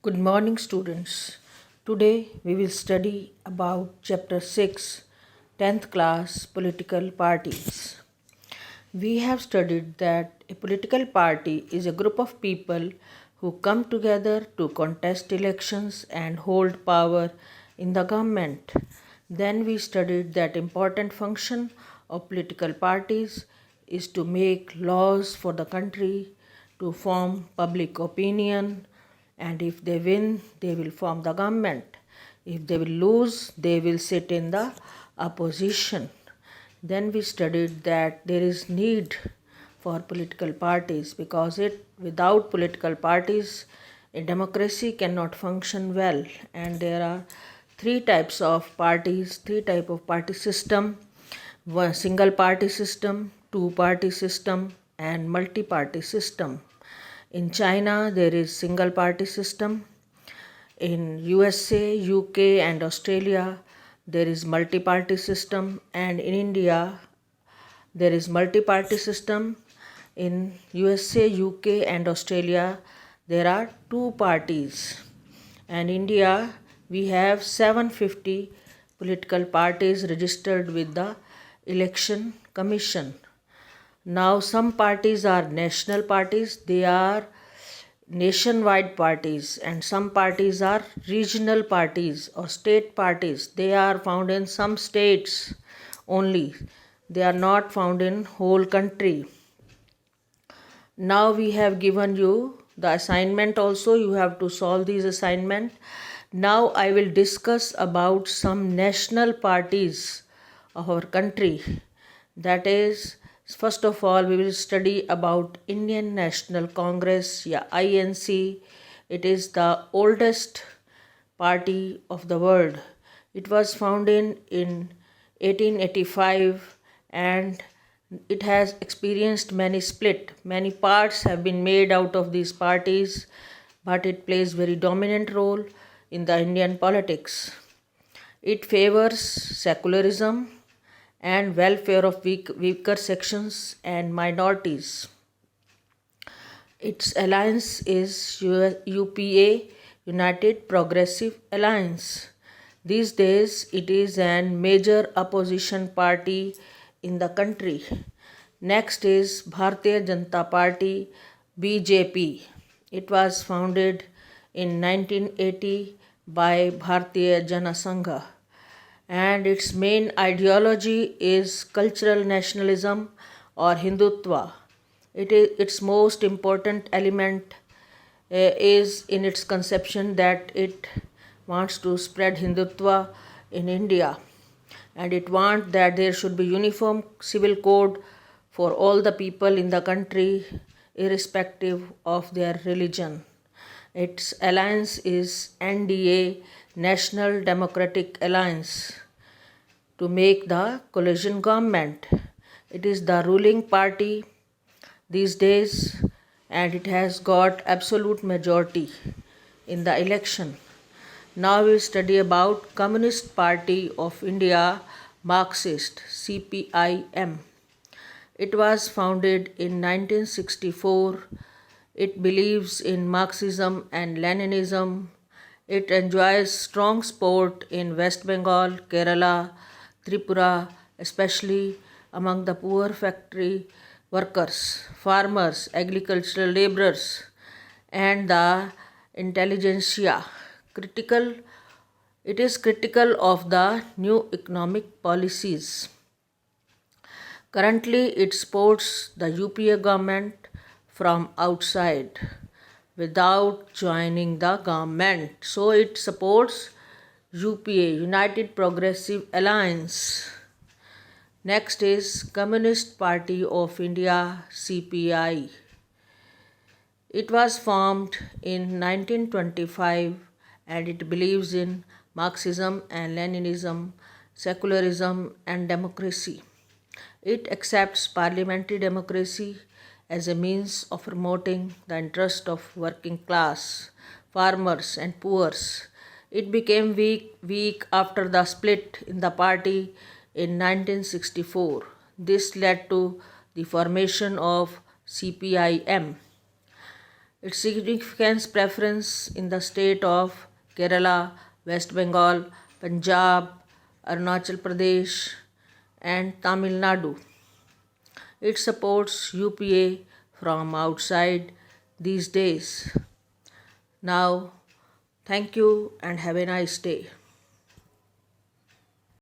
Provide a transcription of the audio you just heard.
Good morning, students. Today we will study about Chapter 6, 10th class Political Parties. We have studied that a political party is a group of people who come together to contest elections and hold power in the government. Then we studied that important function of political parties is to make laws for the country, to form public opinion, and if they win, they will form the government. If they will lose, they will sit in the opposition. Then we studied that there is need for political parties because without political parties a democracy cannot function well, and there are three types of parties, three type of party system: one single party system, two party system, and multi party system. In China there is single party system. In USA, UK and Australia there is multi-party system, and in India there is multi-party system. In USA, UK and Australia there are two parties. And India we have 750 political parties registered with the Election Commission. Now some parties are national parties, they are nationwide parties, and some parties are regional parties or state parties. They are found in some states only. They are not found in whole country. Now we have given you the assignment also. You have to solve these assignment. Now I will discuss about some national parties of our country. That is, first of all, we will study about Indian National Congress, INC. It is the oldest party of the world. It was founded in 1885 and it has experienced many split. Many parts have been made out of these parties, but it plays very dominant role in the Indian politics. It favors secularism and welfare of weaker sections and minorities. Its alliance is UPA, United Progressive Alliance. These days it is a major opposition party in the country. Next is Bharatiya Janata Party, BJP. It was founded in 1980 by Bharatiya Jana Sangha, and its main ideology is cultural nationalism or Hindutva. Its most important element is in its conception that it wants to spread Hindutva in India, and it wants that there should be uniform civil code for all the people in the country irrespective of their religion. Its alliance is NDA, National Democratic Alliance, to make the coalition government. It is the ruling party these days and it has got absolute majority in the election. Now we study about Communist Party of India, Marxist, CPIM. It was founded in 1964. It believes in Marxism and Leninism. It enjoys strong support in West Bengal, Kerala, Tripura, especially among the poor factory workers, farmers, agricultural laborers, and the intelligentsia. It is critical of the new economic policies. Currently, it supports the UPA government from outside without joining the government. So it supports UPA, United Progressive Alliance. Next is Communist Party of India, CPI. It was formed in 1925 and it believes in Marxism and Leninism, secularism and democracy. It accepts parliamentary democracy as a means of promoting the interest of working class, farmers and poor. It became weak after the split in the party in 1964. This led to the formation of CPIM. Its significance preference in the state of Kerala, West Bengal, Punjab, Arunachal Pradesh, and Tamil Nadu. It supports UPA from outside these days. Now, thank you and have a nice day.